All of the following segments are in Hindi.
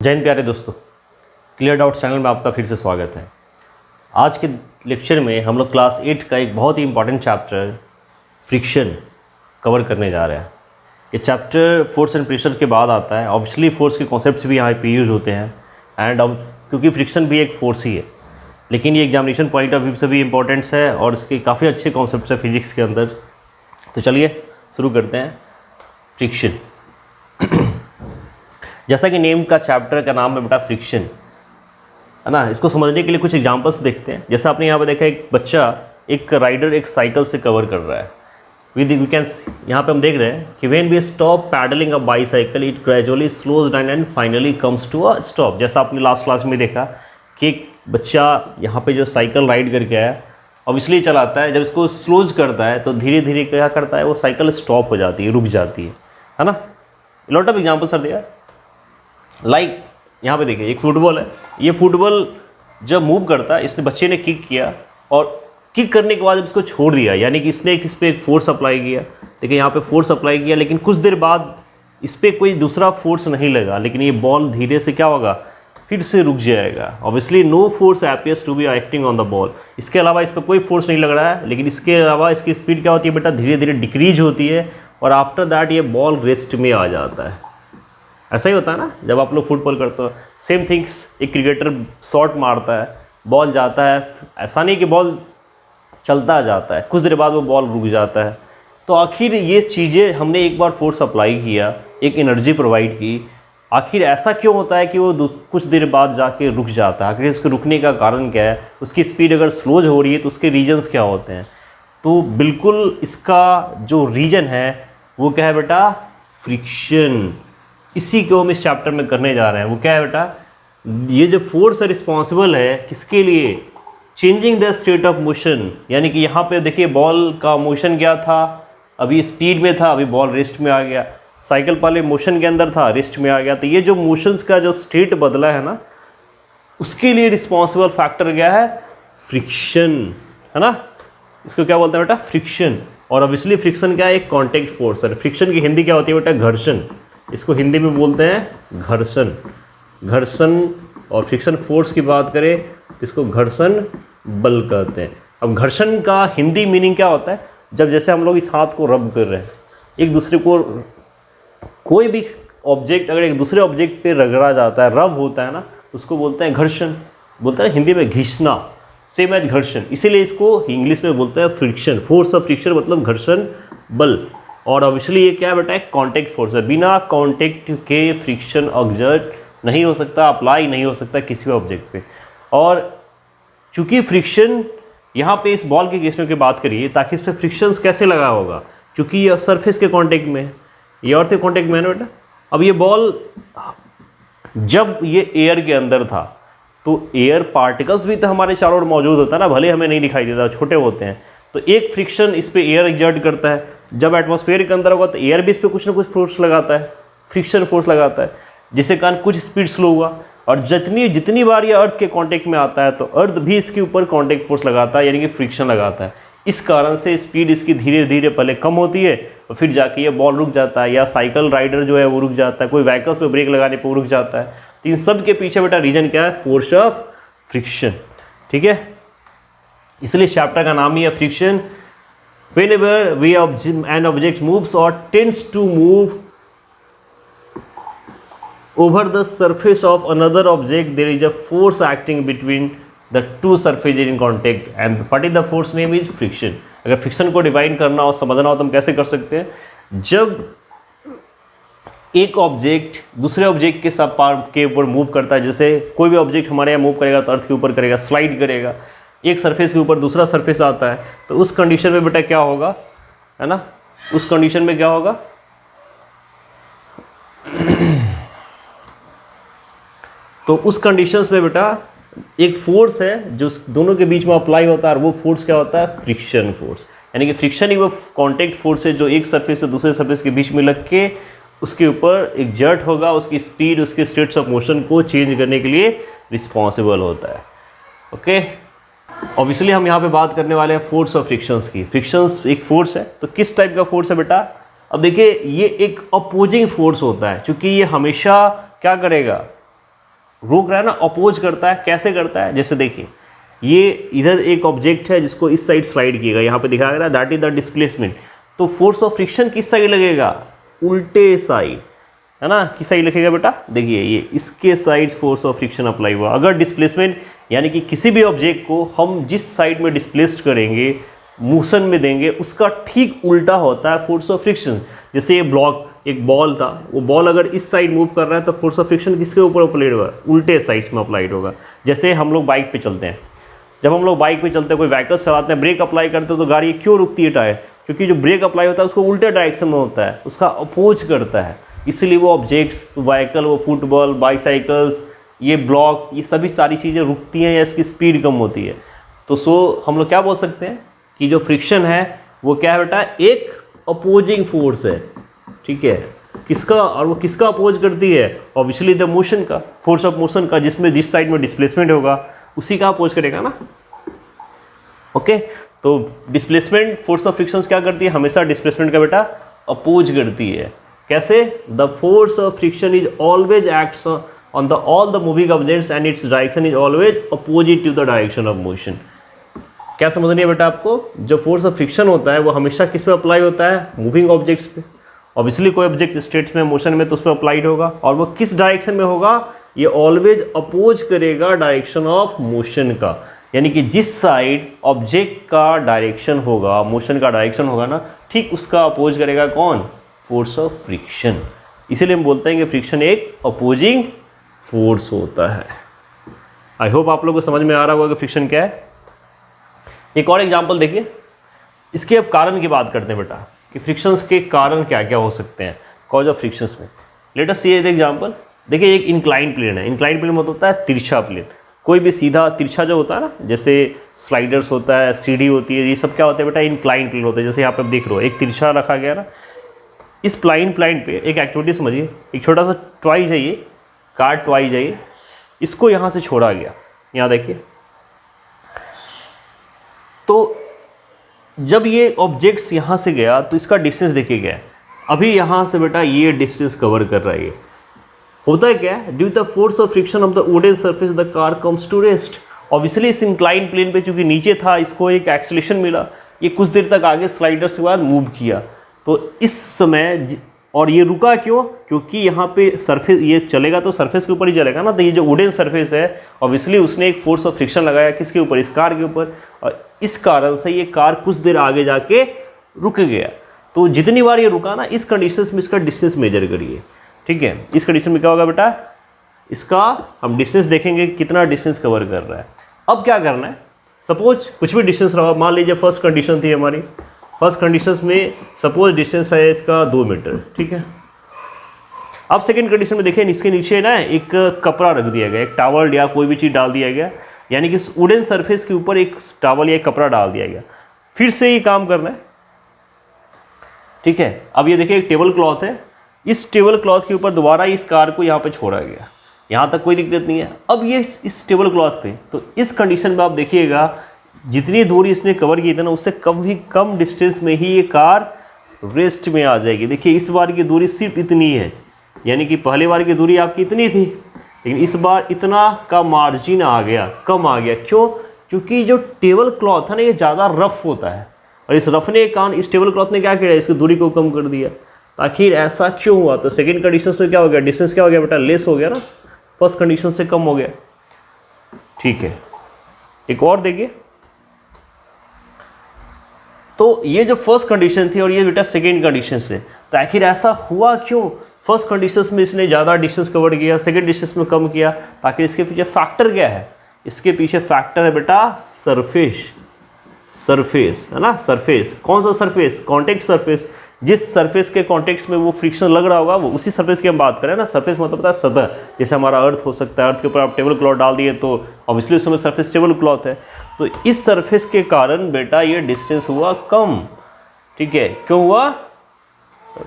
जय हिंद प्यारे दोस्तों, क्लियर डाउट्स चैनल में आपका फिर से स्वागत है। आज के लेक्चर में हम लोग क्लास 8 का एक बहुत ही इंपॉर्टेंट चैप्टर फ्रिक्शन कवर करने जा रहे हैं। ये चैप्टर फोर्स एंड प्रेशर के बाद आता है। ऑब्वियसली फोर्स के कॉन्सेप्ट्स भी यहाँ पे यूज होते हैं एंड क्योंकि फ्रिक्शन भी एक फोर्स ही है, लेकिन ये एग्जामिनेशन पॉइंट ऑफ व्यू से भी इंपॉर्टेंट्स है और इसके काफ़ी अच्छे कॉन्सेप्ट्स है फिजिक्स के अंदर। तो चलिए शुरू करते हैं। फ्रिक्शन जैसा कि नेम का चैप्टर का नाम है बेटा फ्रिक्शन, है ना। इसको समझने के लिए कुछ एग्जांपल्स देखते हैं। जैसा आपने यहाँ पे देखा, एक बच्चा, एक राइडर एक साइकिल से कवर कर रहा है। वी कैन यहाँ पे हम देख रहे हैं कि when we stop pedalling a bicycle it gradually slows down and finally comes to a stop. जैसा आपने लास्ट क्लास में देखा कि एक बच्चा यहाँ पे जो साइकिल राइड करके आया, ऑब्वियसली चलाता है, जब इसको स्लोज करता है तो धीरे धीरे क्या करता है, वो साइकिल स्टॉप हो जाती है, रुक जाती है ना। लॉट ऑफ एग्जाम्पल सर दिया। लाइक यहाँ पे देखिए, एक फुटबॉल है। ये फुटबॉल जब मूव करता है, इसने बच्चे ने किक किया और किक करने के बाद जब इसको छोड़ दिया, यानी कि इसने इस पर एक फोर्स अप्लाई किया। देखिए यहाँ पे फोर्स अप्लाई किया, लेकिन कुछ देर बाद इस पर कोई दूसरा फोर्स नहीं लगा, लेकिन ये बॉल धीरे से क्या होगा, फिर से रुक जाएगा। Obviously no force appears to be acting on the ball. इसके अलावा इस पर कोई फोर्स नहीं लग रहा है, लेकिन इसके अलावा इसकी स्पीड क्या होती है बेटा, धीरे धीरे डिक्रीज होती है और आफ्टर दैट ये बॉल रेस्ट में आ जाता है। ऐसा ही होता है ना जब आप लोग फुटबॉल करते हो। सेम थिंग्स, एक क्रिकेटर शॉट मारता है, बॉल जाता है, ऐसा नहीं कि बॉल चलता जाता है, कुछ देर बाद वो बॉल रुक जाता है। तो आखिर ये चीज़ें हमने एक बार फोर्स अप्लाई किया, एक एनर्जी प्रोवाइड की, आखिर ऐसा क्यों होता है कि वो कुछ देर बाद जाके रुक जाता है? आखिर उसके रुकने का कारण क्या है? उसकी स्पीड अगर स्लोज हो रही है तो उसके रीजन्स क्या होते हैं? तो बिल्कुल इसका जो रीजन है वो क्या है बेटा, फ्रिक्शन। इसी को हम इस चैप्टर में करने जा रहे हैं। वो क्या है बेटा, ये जो फोर्स रिस्पॉन्सिबल है किसके लिए, changing the state of motion. यानी कि यहाँ पे देखिए बॉल का मोशन क्या था, अभी स्पीड में था, अभी बॉल रेस्ट में आ गया। साइकिल पहले मोशन के अंदर था, रेस्ट में आ गया। तो ये जो मोशंस का जो स्टेट बदला है ना, उसके लिए रिस्पॉन्सिबल फैक्टर क्या है, फ्रिक्शन, है ना। इसको क्या बोलते हैं बेटा, फ्रिक्शन। और ऑब्वियसली फ्रिक्शन क्या है, एक कॉन्टैक्ट फोर्स है। फ्रिक्शन की हिंदी क्या होती है बेटा, घर्षण। इसको हिंदी में बोलते हैं घर्षण। घर्षण और फ्रिक्शन फोर्स की बात करें तो इसको घर्षण बल कहते हैं। अब घर्षण का हिंदी मीनिंग क्या होता है, जब जैसे हम लोग इस हाथ को रब कर रहे हैं, एक दूसरे को, कोई भी ऑब्जेक्ट अगर एक दूसरे ऑब्जेक्ट पे रगड़ा जाता है, रब होता है ना, तो उसको बोलते हैं घर्षण। बोलते हैं हिंदी में घिसना, सेम एज घर्षण। इसीलिए इसको इंग्लिश में बोलते हैं फ्रिक्शन। फोर्स ऑफ फ्रिक्शन मतलब घर्षण बल। और ऑब्वियसली ये क्या है बेटा, एक कॉन्टैक्ट फोर्स है। बिना कॉन्टैक्ट के फ्रिक्शन एक्सर्ट नहीं हो सकता, अप्लाई नहीं हो सकता किसी भी ऑब्जेक्ट पे। और चूंकि फ्रिक्शन यहाँ पे इस बॉल के केस में की बात करिए, ताकि इस पर फ्रिक्शंस कैसे लगा होगा, क्योंकि ये सरफेस के कॉन्टैक्ट में है, ये और के कॉन्टैक्ट में है ना बेटा। अब ये बॉल जब ये एयर के अंदर था तो एयर पार्टिकल्स भी तो हमारे चारों ओर मौजूद होता है ना, भले हमें नहीं दिखाई देता, छोटे होते हैं। तो एक फ्रिक्शन इस पर एयर एक्सर्ट करता है। जब एटमॉस्फेयर के अंदर होगा तो एयर भी इस पर कुछ ना कुछ फोर्स लगाता है, फ्रिक्शन फोर्स लगाता है, जिसके कारण कुछ स्पीड स्लो हुआ। और जितनी बार ये अर्थ के कांटेक्ट में आता है तो अर्थ भी इसके ऊपर कांटेक्ट फोर्स लगाता है, यानी कि फ्रिक्शन लगाता है। इस कारण से स्पीड इसकी धीरे धीरे पहले कम होती है और फिर जाके ये बॉल रुक जाता है, या साइकिल राइडर जो है वो रुक जाता है, कोई व्हीकल्स पे ब्रेक लगाने पर वो रुक जाता है। तो इन सब के पीछे बेटा रीजन क्या है, फोर्स ऑफ फ्रिक्शन। ठीक है, इसलिए चैप्टर का नाम ही है friction. Whenever an object moves or tends to move over the surface of another object, there is a force acting between the two surfaces in contact, and what is the force name is friction. अगर फ्रिक्शन को डिवाइन करना हो, समझना हो तो हम कैसे कर सकते हैं, जब एक ऑब्जेक्ट दूसरे ऑब्जेक्ट के सब पार्ट के ऊपर मूव करता है, जैसे कोई भी ऑब्जेक्ट हमारे यहाँ मूव करेगा तो अर्थ के ऊपर करेगा, स्लाइड करेगा, एक सरफेस के ऊपर दूसरा सरफेस आता है, तो उस कंडीशन में बेटा क्या होगा, है ना, उस कंडीशन में क्या होगा, तो उस कंडीशंस में बेटा एक फोर्स है जो दोनों के बीच में अप्लाई होता है, और वो फोर्स क्या होता है, फ्रिक्शन फोर्स। यानी कि फ्रिक्शन ही वो कॉन्टैक्ट फोर्स है जो एक सरफेस से दूसरे सरफेस के बीच में लग के उसके ऊपर एक्सर्ट होगा, उसकी स्पीड, उसके स्टेट्स ऑफ मोशन को चेंज करने के लिए रिस्पॉन्सिबल होता है। ओके, ऑब्वियसली हम यहाँ पे बात करने वाले हैं फोर्स ऑफ फ्रिक्शंस की। फ्रिक्शंस एक फोर्स है, तो किस टाइप का फोर्स है बेटा, अब देखिए ये एक अपोजिंग फोर्स होता है, क्योंकि ये हमेशा क्या करेगा, रोक रहा है ना, अपोज करता है। कैसे करता है, जैसे देखिए ये इधर एक ऑब्जेक्ट है जिसको इस साइड स्लाइड किएगा, यहाँ पे दिखाया गया दैट इज द डिस्प्लेसमेंट। तो फोर्स ऑफ फ्रिक्शन किस साइड लगेगा, उल्टे साइड, है ना। किस साइड लिखेगा बेटा, देखिए ये इसके side force of friction apply हुआ। अगर डिस्प्लेसमेंट यानी कि किसी भी ऑब्जेक्ट को हम जिस साइड में डिस्प्लेस्ड करेंगे, मोशन में देंगे, उसका ठीक उल्टा होता है फोर्स ऑफ फ्रिक्शन। जैसे ये ब्लॉक, एक बॉल था, वो बॉल अगर इस साइड मूव कर रहा है तो फोर्स ऑफ फ्रिक्शन किसके ऊपर अप्लाइड होगा, उल्टे साइड्स में अप्लाइड होगा। जैसे हम लोग बाइक पे चलते हैं, जब हम लोग बाइक पे चलते हैं, कोई व्हीकल चलाते हैं, ब्रेक अप्लाई करते हैं तो गाड़ी क्यों रुकती है टायर, क्योंकि जो ब्रेक अप्लाई होता है उसको उल्टे डायरेक्शन में होता है, उसका अपोज करता है। इसलिए वो ऑब्जेक्ट्स, व्हीकल, वो फुटबॉल, बाईसाइकिल्स, ये ब्लॉक, ये सभी सारी चीज़ें रुकती हैं या इसकी स्पीड कम होती है। तो हम लोग क्या बोल सकते हैं कि जो फ्रिक्शन है वो क्या है बेटा, एक अपोजिंग फोर्स है, ठीक है। किसका, और वो किसका अपोज करती है, ऑब्वियसली द मोशन का, फोर्स ऑफ मोशन का, जिसमें जिस साइड में डिस्प्लेसमेंट होगा उसी का अपोज करेगा ना। ओके, तो डिस्प्लेसमेंट, फोर्स ऑफ फ्रिक्शन क्या करती है, हमेशा डिस्प्लेसमेंट का बेटा अपोज करती है। कैसे, the force of friction is always acts on the all the moving objects and its direction is always opposite to the direction of motion. क्या समझनी है बेटा आपको, जो फोर्स ऑफ फ्रिक्शन होता है वो हमेशा किस पे अप्लाई होता है, मूविंग ऑब्जेक्ट्स पे। ऑब्वियसली कोई ऑब्जेक्ट स्टेट्स में, मोशन में, तो उस पर अप्लाइड होगा, और वो किस डायरेक्शन में होगा, ये ऑलवेज अपोज करेगा डायरेक्शन ऑफ मोशन का। यानी कि जिस साइड ऑब्जेक्ट का डायरेक्शन होगा, मोशन का डायरेक्शन होगा ना, ठीक उसका अपोज करेगा कौन, फोर्स ऑफ फ्रिक्शन। इसीलिए हम बोलते हैं कि फ्रिक्शन एक अपोजिंग फोर्स होता है। आई होप आप लोगों को समझ में आ रहा होगा कि फ्रिक्शन क्या है। एक और एग्जांपल देखिए, इसके अब कारण की बात करते हैं बेटा, कि फ्रिक्शंस के कारण क्या क्या हो सकते हैं, कॉज ऑफ फ्रिक्शंस में। लेट अस सी एग्जांपल। देखिए एक इंक्लाइन प्लेन है, इंक्लाइन प्लेन मतलब होता है तिरछा प्लेन। कोई भी सीधा तिरछा जो होता है ना, जैसे स्लाइडर्स होता है, सीढ़ी होती है, ये सब क्या होता है बेटा, इंक्लाइन प्लेन होता है। जैसे यहाँ पे आप देख रहे हो एक तिरछा रखा गया ना, इस प्लेन पे एक एक्टिविटी समझिए, एक छोटा सा टॉय चाहिए, कार टॉय चाहिए, इसको यहाँ से छोड़ा गया, यहाँ देखिए। तो जब ये ऑब्जेक्ट्स यहाँ से गया तो इसका डिस्टेंस देखिए गया, अभी यहाँ से बेटा ये डिस्टेंस कवर कर रहा है। ये होता है क्या, due the force of friction of the wooden surface the car comes to rest. Obviously इस इंक्लाइन प्लेन पे चूंकि नीचे था, इसको एक एक्सेलेरेशन मिला, ये कुछ देर तक आगे स्लाइडर्स के बाद मूव किया। तो इस समय और ये रुका क्यों, क्योंकि यहाँ पे सरफेस, ये चलेगा तो सरफेस के ऊपर ही चलेगा ना। तो ये जो वुडन सरफेस है, ऑब्वियसली उसने एक फोर्स ऑफ फ्रिक्शन लगाया किसके ऊपर, इस कार के ऊपर, और इस कारण से ये कार कुछ देर आगे जाके रुक गया। तो जितनी बार ये रुका ना, इस कंडीशन में इसका डिस्टेंस मेजर करिए, ठीक है। इस कंडीशन में क्या होगा बेटा, इसका हम डिस्टेंस देखेंगे कितना डिस्टेंस कवर कर रहा है। अब क्या करना है, सपोज कुछ भी डिस्टेंस रहा, मान लीजिए फर्स्ट कंडीशन थी हमारी, फर्स्ट कंडीशन में सपोज डिस्टेंस है इसका 2 मीटर, ठीक है। अब सेकंड कंडीशन में देखें, इसके नीचे ना एक कपड़ा रख दिया गया, एक टॉवल या कोई भी चीज़ डाल दिया गया, यानी कि वुडन सरफेस के ऊपर एक टॉवल या एक कपड़ा डाल दिया गया। फिर से ये काम करना है, ठीक है। अब ये देखिए एक टेबल क्लॉथ है, इस टेबल क्लॉथ के ऊपर दोबारा इस कार को यहाँ पे छोड़ा गया, यहाँ तक कोई दिक्कत नहीं है। अब ये इस टेबल क्लॉथ पे, तो इस कंडीशन में आप देखिएगा जितनी दूरी इसने कवर की थी ना, उससे कम डिस्टेंस में ही ये कार रेस्ट में आ जाएगी। देखिए इस बार की दूरी सिर्फ इतनी है, यानी कि पहली बार की दूरी आपकी इतनी थी, लेकिन इस बार इतना का मार्जिन आ गया, कम आ गया। क्यों, क्योंकि जो टेबल क्लॉथ है ना, ये ज़्यादा रफ होता है, और इस रफने के कारण इस टेबल क्लॉथ ने क्या किया, इसकी दूरी को कम कर दिया। आखिर ऐसा क्यों हुआ, तो सेकंड कंडीशन से क्या हो गया, डिस्टेंस क्या हो गया बेटा, लेस हो गया ना, फर्स्ट कंडीशन से कम हो गया, ठीक है। एक और देखिए, तो ये जो फर्स्ट कंडीशन थी और ये बेटा सेकेंड कंडीशन से, तो आखिर ऐसा हुआ क्यों, फर्स्ट कंडीशन में इसने ज़्यादा डिस्टेंस कवर किया, सेकेंड डिस्टेंस में कम किया, ताकि इसके पीछे फैक्टर क्या है, इसके पीछे फैक्टर है बेटा सरफेस, सरफेस है ना, सरफेस। कौन सा सरफेस, कॉन्टेक्ट सरफेस। जिस सरफेस के कॉन्टेक्ट में वो फ्रिक्शन लग रहा होगा, वो उसी सरफेस की हम बात करें ना। सरफेस मतलब पता है सतह, जैसे हमारा अर्थ हो सकता है, अर्थ के ऊपर आप टेबल क्लॉथ डाल दिए तो ऑब्वियसली उस समय सरफेस टेबल क्लॉथ है। तो इस सरफेस के कारण बेटा ये डिस्टेंस हुआ कम, ठीक है। क्यों हुआ,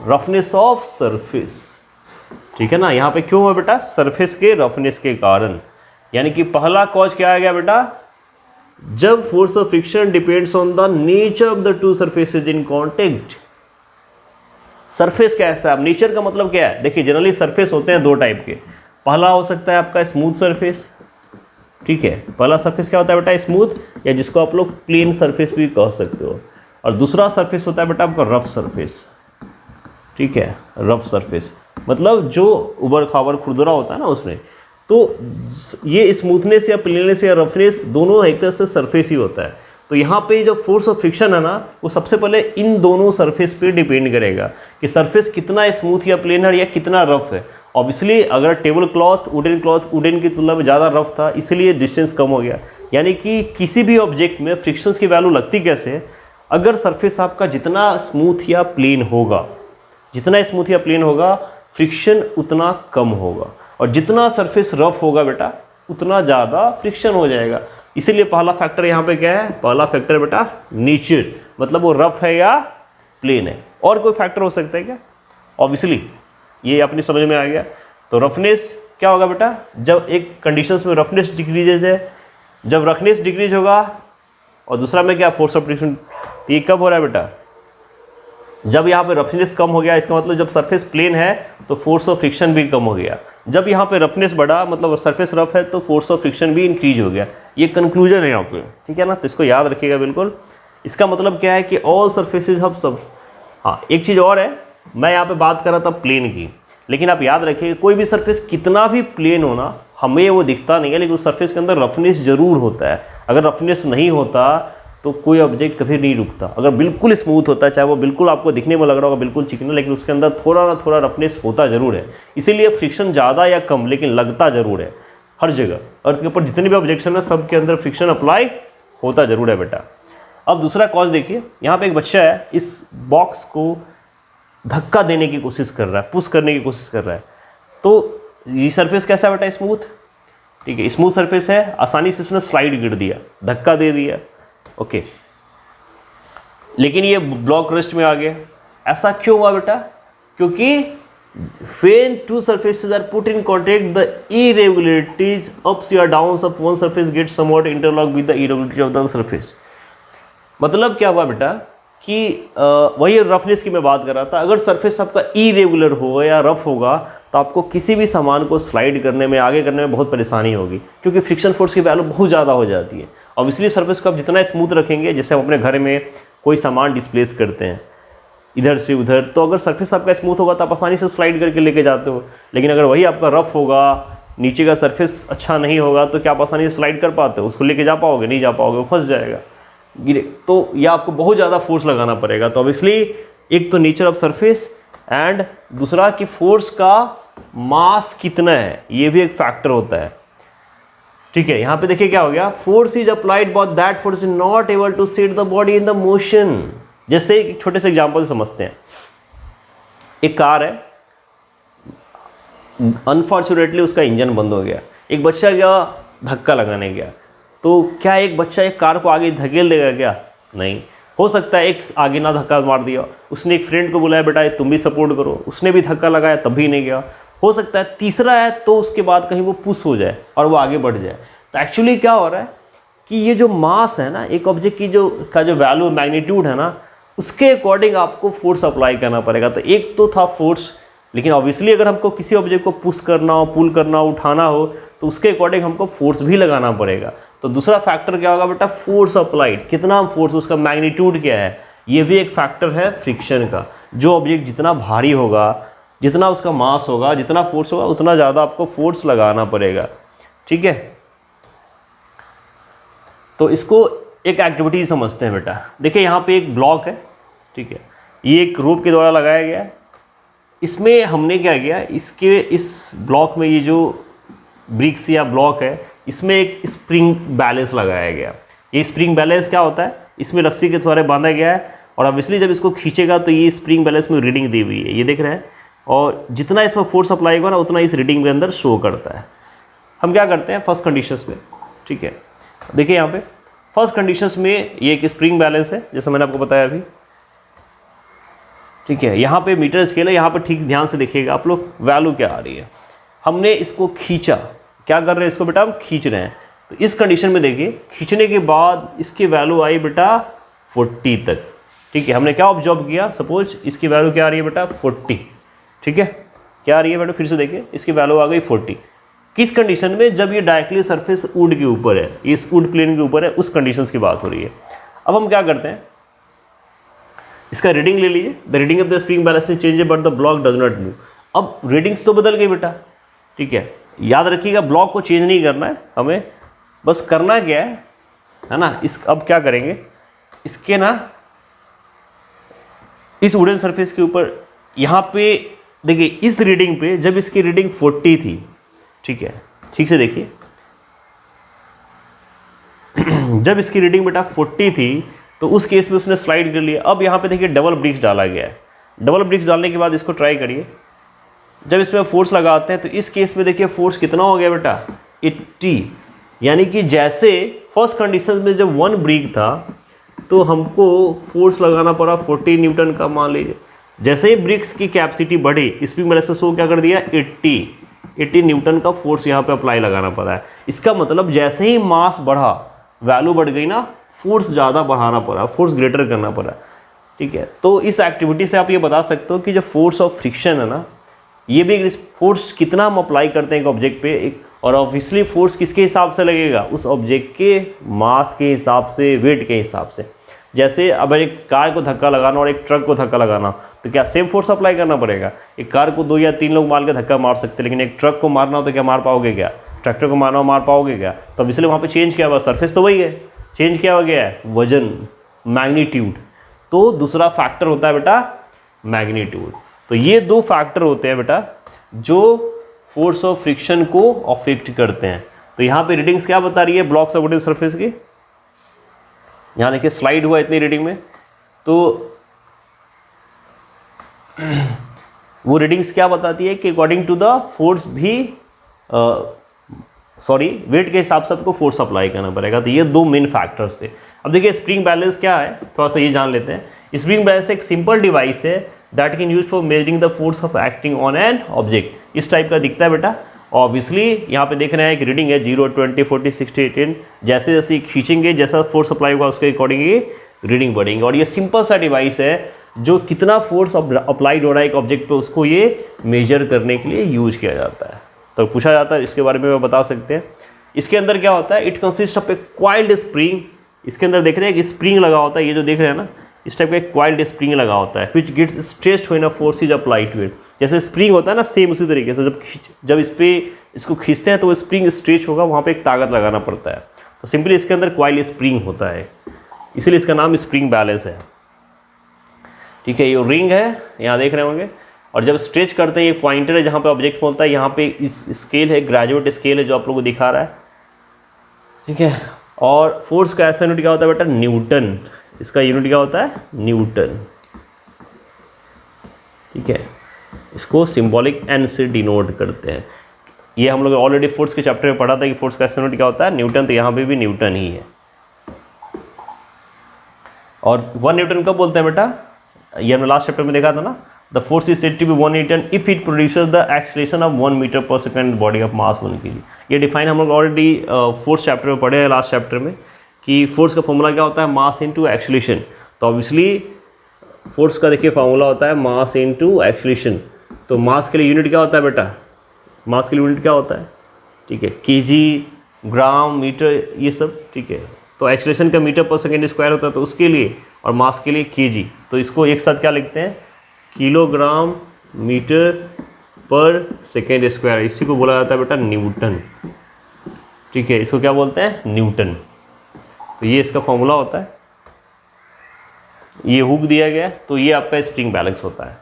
रफनेस ऑफ सरफेस, ठीक है ना। यहाँ पे क्यों हुआ बेटा, सरफेस के रफनेस के कारण। यानी कि पहला कॉज क्या आ गया बेटा, जब force of friction depends on the nature of the two surfaces in contact. Surface कैसा है, अब नेचर का मतलब क्या है, देखिए जनरली सरफेस होते हैं दो टाइप के। पहला हो सकता है आपका स्मूथ सरफेस, ठीक है, पहला सरफेस क्या होता है बेटा, स्मूथ, या जिसको आप लोग प्लेन सरफेस भी कह सकते हो। और दूसरा सरफेस होता है बेटा आपका रफ सरफेस, ठीक है, रफ सरफेस मतलब जो उबड़ खाबड़ खुरदुरा होता है ना उसमें। तो ये स्मूथनेस या प्लेननेस या रफनेस दोनों एक तरह से सरफेस ही होता है। तो यहाँ पे जो फोर्स ऑफ फ्रिक्शन है ना, वो सबसे पहले इन दोनों सरफेस पे डिपेंड करेगा कि सरफेस कितना स्मूथ या प्लेन है या कितना रफ है। ऑब्वियसली अगर टेबल क्लॉथ वुडन की तुलना में ज़्यादा रफ था, इसलिए डिस्टेंस कम हो गया। यानी कि किसी भी ऑब्जेक्ट में फ्रिक्शंस की वैल्यू लगती कैसे है, अगर सरफेस आपका जितना स्मूथ या प्लेन होगा, जितना स्मूथ या प्लेन होगा फ्रिक्शन उतना कम होगा, और जितना सरफेस रफ होगा बेटा उतना ज़्यादा फ्रिक्शन हो जाएगा। इसीलिए पहला फैक्टर यहाँ पे क्या है, पहला फैक्टर बेटा नेचर, मतलब वो रफ है या प्लेन है। और कोई फैक्टर हो सकता है क्या, ऑब्वियसली ये अपनी समझ में आ गया। तो रफनेस क्या होगा बेटा, जब एक कंडीशंस में रफनेस डिक्रीजेज है, जब रफनेस डिक्रीज होगा, और दूसरा में क्या, फोर्स ऑफ फ्रिक्शन। तो ये कब हो रहा है बेटा, जब यहाँ पे रफनेस कम हो गया, इसका मतलब जब सरफेस प्लेन है तो फोर्स ऑफ फ्रिक्शन भी कम हो गया। जब यहाँ पे रफनेस बढ़ा, मतलब सरफेस रफ है, तो फोर्स ऑफ फ्रिक्शन भी इंक्रीज हो गया। ये कंक्लूजन है यहाँ पे, ठीक है ना। तो इसको याद रखिएगा बिल्कुल। इसका मतलब क्या है कि ऑल सरफेसेज हम सब, हाँ एक चीज़ और है, मैं यहाँ पे बात कर रहा था प्लेन की, लेकिन आप याद रखिए कोई भी सरफेस कितना भी प्लेन होना, हमें वो दिखता नहीं है, लेकिन उस सरफेस के अंदर रफनेस ज़रूर होता है। अगर रफनेस नहीं होता तो कोई ऑब्जेक्ट कभी नहीं रुकता। अगर बिल्कुल स्मूथ होता है, चाहे वो बिल्कुल आपको दिखने में लग रहा होगा बिल्कुल चिकना, लेकिन उसके अंदर थोड़ा ना थोड़ा रफनेस होता ज़रूर है। इसीलिए फ्रिक्शन ज़्यादा या कम, लेकिन लगता ज़रूर है हर जगह। अर्थ के ऊपर जितने भी ऑब्जेक्शन है सब के अंदर फ्रिक्शन अप्लाई होता ज़रूर है बेटा। अब दूसरा कॉज देखिए, यहाँ पर एक बच्चा है, इस बॉक्स को धक्का देने की कोशिश कर रहा है, पुश करने की कोशिश कर रहा है। तो ये सरफेस कैसा है बेटा, स्मूथ, ठीक है, स्मूथ सरफेस है, आसानी से इसने स्लाइड गिर दिया, धक्का दे दिया, ओके। लेकिन ये ब्लॉक रेस्ट में आ गया। ऐसा क्यों हुआ बेटा, क्योंकि when two surfaces are put in contact, the irregularities ups or downs of one surface get somewhat interlocked with the irregularity of the other surface। मतलब क्या हुआ बेटा कि वही रफनेस की मैं बात कर रहा था। अगर सरफेस आपका इरेगुलर हो या रफ होगा तो आपको किसी भी सामान को स्लाइड करने में, आगे करने में बहुत परेशानी होगी, क्योंकि फ्रिक्शन फोर्स की वैल्यू बहुत ज़्यादा हो जाती है। ऑब्वियसली सरफेस को आप जितना स्मूथ रखेंगे, जैसे हम अपने घर में कोई सामान डिस्प्लेस करते हैं इधर से उधर, तो अगर सरफेस आपका स्मूथ होगा तो आप आसानी से स्लाइड करके लेके जाते हो। लेकिन अगर वही आपका रफ होगा, नीचे का सरफेस अच्छा नहीं होगा, तो क्या आप आसानी से स्लाइड कर पाते हो, उसको लेके जा पाओगे, नहीं जा पाओगे, वो फंस जाएगा, गिरे। तो यह आपको बहुत ज़्यादा फोर्स लगाना पड़ेगा। तो ऑब्वियसली एक तो नेचर ऑफ सरफेस, एंड दूसरा कि फोर्स का मास कितना है, ये भी एक फैक्टर होता है, ठीक है। यहाँ पे देखिए क्या हो गया, force is applied but that force is not able to set the body in the motion. जैसे एक छोटे से एग्जांपल समझते हैं, एक कार है, अनफॉर्चुनेटली उसका इंजन बंद हो गया, एक बच्चा गया धक्का लगाने गया, तो क्या एक बच्चा एक कार को आगे धकेल देगा क्या? नहीं। हो सकता है एक आगे ना धक्का मार दिया, उसने एक फ्रेंड को बुलाया, बेटा तुम भी सपोर्ट करो, उसने भी धक्का लगाया तब भी नहीं गया। हो सकता है तीसरा है तो उसके बाद कहीं वो पुश हो जाए और वो आगे बढ़ जाए। तो एक्चुअली क्या हो रहा है कि ये जो मास है ना, एक ऑब्जेक्ट की जो वैल्यू मैग्नीट्यूड है ना, उसके अकॉर्डिंग आपको फोर्स अप्लाई करना पड़ेगा। तो एक तो था फोर्स, लेकिन ऑब्वियसली अगर हमको किसी ऑब्जेक्ट को पुश करना हो, पुल करना हो, उठाना हो, तो उसके अकॉर्डिंग हमको फोर्स भी लगाना पड़ेगा। तो दूसरा फैक्टर क्या होगा बेटा, फोर्स अप्लाइड, कितना फोर्स, उसका मैग्नीट्यूड क्या है, ये भी एक फैक्टर है फ्रिक्शन का। जो ऑब्जेक्ट जितना भारी होगा, जितना उसका मास होगा, जितना फोर्स होगा, उतना ज़्यादा आपको फोर्स लगाना पड़ेगा, ठीक है। तो इसको एक एक्टिविटी समझते हैं बेटा। देखिए यहाँ पे एक ब्लॉक है, ठीक है, ये एक रोप के द्वारा लगाया गया है। इसमें हमने क्या किया, इस ब्लॉक में ये जो ब्रिक्स या ब्लॉक है, इसमें एक स्प्रिंग बैलेंस लगाया गया। ये स्प्रिंग बैलेंस क्या होता है, इसमें रस्सी के द्वारा बांधा गया है, और ऑब्वियसली जब इसको खींचेगा तो ये स्प्रिंग बैलेंस में रीडिंग दी हुई है, ये देख रहे हैं, और जितना इसमें फोर्स अप्लाई होगा ना उतना इस रीडिंग के अंदर शो करता है। हम क्या करते हैं फर्स्ट कंडीशंस में, ठीक है, देखिए यहाँ पे फर्स्ट कंडीशंस में ये एक स्प्रिंग बैलेंस है, जैसे मैंने आपको बताया अभी, ठीक है। यहाँ पे मीटर स्केल है, यहाँ पे ठीक ध्यान से देखिएगा आप लोग, वैल्यू क्या आ रही है। हमने इसको खींचा, क्या कर रहे हैं इसको बेटा, हम खींच रहे हैं। तो इस कंडीशन में देखिए, खींचने के बाद इसकी वैल्यू आई बेटा 40 तक, ठीक है। हमने क्या ऑब्जर्व किया, सपोज इसकी वैल्यू क्या आ रही है बेटा 40, ठीक है, क्या आ रही है बेटा, फिर से देखिए इसकी वैल्यू आ गई 40। किस कंडीशन में? जब ये डायरेक्टली सरफेस वुड के ऊपर है, इस वुड प्लेन के ऊपर है, उस कंडीशंस की बात हो रही है। अब हम क्या करते हैं, इसका रीडिंग ले लीजिए। The reading of the spring balance is change but the block does not move. अब रीडिंग्स तो बदल गई बेटा, ठीक है। याद रखिएगा ब्लॉक को चेंज नहीं करना है हमें, बस करना क्या है ना। अब क्या करेंगे, इसके ना इस वुडन सरफेस के ऊपर यहाँ पे देखिए, इस रीडिंग पे जब इसकी रीडिंग 40 थी, ठीक है, ठीक से देखिए, जब इसकी रीडिंग बेटा 40 थी तो उस केस में उसने स्लाइड कर लिया। अब यहाँ पे देखिए डबल ब्रिक्स डाला गया है। डबल ब्रिक्स डालने के बाद इसको ट्राई करिए, जब इसमें फोर्स लगाते हैं तो इस केस में देखिए फोर्स कितना हो गया बेटा, 80। यानी कि जैसे फर्स्ट कंडीशन में जब 1 ब्रिक था तो हमको फोर्स लगाना पड़ा 40 न्यूटन का, मान लीजिए। जैसे ही ब्रिक्स की कैपेसिटी बढ़ी, स्प्रिंग बैलेंस पे शो क्या कर दिया, 80 न्यूटन का फोर्स यहाँ पे अप्लाई लगाना पड़ा है। इसका मतलब जैसे ही मास बढ़ा, वैल्यू बढ़ गई ना, फोर्स ज़्यादा बढ़ाना पड़ा, फोर्स ग्रेटर करना पड़ा, ठीक है। तो इस एक्टिविटी से आप ये बता सकते हो कि जो फोर्स ऑफ फ्रिक्शन है ना, ये भी फोर्स कितना हम अप्लाई करते हैं एक ऑब्जेक्ट पे, एक, और ऑब्वियसली फोर्स किसके हिसाब से लगेगा, उस ऑब्जेक्ट के मास के हिसाब से, वेट के हिसाब से। जैसे अब एक कार को धक्का लगाना और एक ट्रक को धक्का लगाना, तो क्या सेम फोर्स अप्लाई करना पड़ेगा? एक कार को 2 या 3 लोग मार के धक्का मार सकते हैं, लेकिन एक ट्रक को मारना हो तो क्या मार पाओगे क्या? ट्रैक्टर को मारना हो मार पाओगे क्या? तो इसलिए वहाँ पे चेंज किया हुआ, सरफेस तो वही है, चेंज किया गया है वजन, मैग्नीट्यूड। तो दूसरा फैक्टर होता है बेटा मैग्नीट्यूड। तो ये 2 फैक्टर होते हैं बेटा जो फोर्स ऑफ फ्रिक्शन को अफेक्ट करते हैं। तो यहाँ पे रीडिंग्स क्या बता रही है ब्लॉक्स ऑफ वुडन सरफेस की? यहाँ देखिए स्लाइड हुआ इतनी रीडिंग में, तो वो रीडिंग्स क्या बताती है कि अकॉर्डिंग टू द फोर्स भी वेट के हिसाब से आपको फोर्स अप्लाई करना पड़ेगा। तो ये 2 मेन फैक्टर्स थे। अब देखिए स्प्रिंग बैलेंस क्या है, थोड़ा सा ये जान लेते हैं। स्प्रिंग बैलेंस एक सिंपल डिवाइस है that can use for measuring the force of acting on an object. इस टाइप का दिखता है बेटा। ऑब्वियसली यहाँ पे देख रहे हैं एक रीडिंग है 0, 20, 40, 60, 18। जैसे जैसे खींचेंगे, जैसा फोर्स अप्लाई होगा उसके अकॉर्डिंग ये रीडिंग बढ़ेंगे। और ये सिंपल सा डिवाइस है जो कितना फोर्स अप्लाइड हो रहा है एक ऑब्जेक्ट पे, उसको ये मेजर करने के लिए यूज किया जाता है। तो पूछा जाता है, इसके बारे में मैं बता सकते हैं। इसके अंदर क्या होता है, it consist of A coiled spring. इसके अंदर देख रहे हैं कि स्प्रिंग लगा होता है, ये जो देख रहे हैं ना, इस टाइप का एक क्वाइल्ड स्प्रिंग लगा होता है, which gets stretched when a force is applied to it. जैसे स्प्रिंग होता है ना, सेम उसी तरीके से जब इसको खींचते हैं तो वो स्प्रिंग स्ट्रेच होगा, वहाँ पे एक ताकत लगाना पड़ता है। तो सिंपली इसके अंदर क्वाइल्ड स्प्रिंग होता है, इसलिए इसका नाम स्प्रिंग बैलेंस है, ठीक है। ये रिंग है, यहाँ देख रहे होंगे। और जब स्ट्रेच करते हैं, ये पॉइंटर है जहाँ पे ऑब्जेक्ट होता है, यहाँ पे इस स्केल है, ग्रेजुएट स्केल है जो आप लोगों को दिखा रहा है, ठीक है। और फोर्स का ऐसा यूनिट क्या होता है बेटा, न्यूटन। इसका यूनिट क्या होता है, न्यूटन, ठीक है। इसको सिंबॉलिक एन से डिनोट करते हैं। ये हम लोग ऑलरेडी फोर्स के चैप्टर में पढ़ा था कि फोर्स का ऐसा यूनिट क्या होता है, न्यूटन। तो यहाँ पे भी न्यूटन ही है। और 1 न्यूटन कब बोलते हैं बेटा, ये हमने लास्ट चैप्टर में देखा था ना, the force is said to be 1 newton if it produces the acceleration of 1 metre पर second body of mass 1 kg। ये डिफाइन हम लोग ऑलरेडी 4th चैप्टर में पढ़े हैं, लास्ट चैप्टर में, कि फोर्स का फॉर्मूला क्या होता है, मास इनटू एक्सीलरेशन। तो ऑब्वियसली फोर्स का देखिए फॉर्मूला होता है मास इनटू एक्सीलरेशन। तो मास के लिए यूनिट क्या होता है बेटा, मास के लिए यूनिट क्या होता है, ठीक है, केजी, ग्राम, मीटर, ये सब, ठीक है। तो एक्सीलरेशन का मीटर पर सेकेंड स्क्वायर होता है तो उसके लिए, और मास के लिए केजी। तो इसको एक साथ क्या लिखते हैं, किलोग्राम मीटर पर सेकेंड स्क्वायर। इसी को बोला जाता है बेटा न्यूटन, ठीक है। इसको क्या बोलते हैं, न्यूटन। तो ये इसका फॉर्मूला होता है, ये हुक दिया गया, तो ये आपका स्प्रिंग बैलेंस होता है।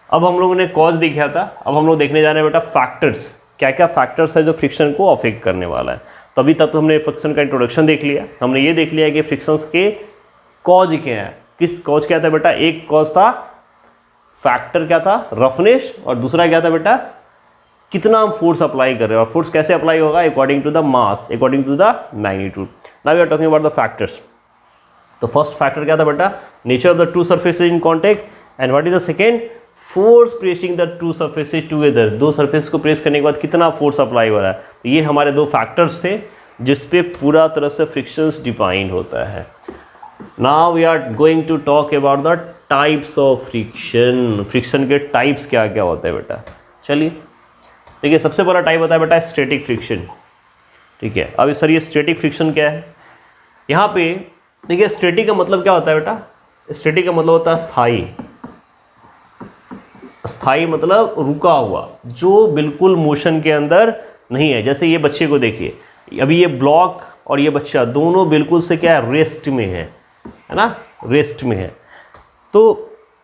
अब हम लोगों ने कॉज देखा था, अब हम लोग देखने जा रहे हैं बेटा फैक्टर्स। क्या क्या फैक्टर्स है जो फ्रिक्शन को अफेक्ट करने वाला है। तभी तक तो हमने फ्रिक्शन का इंट्रोडक्शन देख लिया। हमने ये देख लिया कि फ्रिक्शंस के कॉज क्या है। किस कॉज क्या था बेटा, एक कॉज था फैक्टर क्या था, रफनेस, और दूसरा क्या था बेटा, कितना हम फोर्स अप्लाई कर रहे हैं। और फोर्स कैसे अप्लाई होगा, according to the mass, according to the magnitude. Now we are talking about the factors. तो फर्स्ट फैक्टर क्या था बेटा, nature of the 2 surfaces in contact, and what is the second, force pressing the 2 surfaces together. 2 surface को प्रेस करने के बाद कितना फोर्स अप्लाई हो रहा है। तो ये हमारे 2 फैक्टर्स थे जिस पे पूरा तरह से फ्रिक्शंस डिफाइंड होता है। Now we are going to talk about the types of friction. Friction के टाइप्स क्या क्या होते हैं बेटा, चलिए। देखिए सबसे बड़ा टाइप होता है बेटा स्टैटिक फ्रिक्शन, ठीक है। अब सर ये स्टैटिक फ्रिक्शन क्या है, यहाँ पे देखिए स्टैटिक का मतलब क्या होता है बेटा, स्टैटिक का मतलब होता है स्थायी। स्थायी मतलब रुका हुआ, जो बिल्कुल मोशन के अंदर नहीं है। जैसे ये बच्चे को देखिए, अभी ये ब्लॉक और ये बच्चा दोनों बिल्कुल से क्या है, रेस्ट में है ना, रेस्ट में है। तो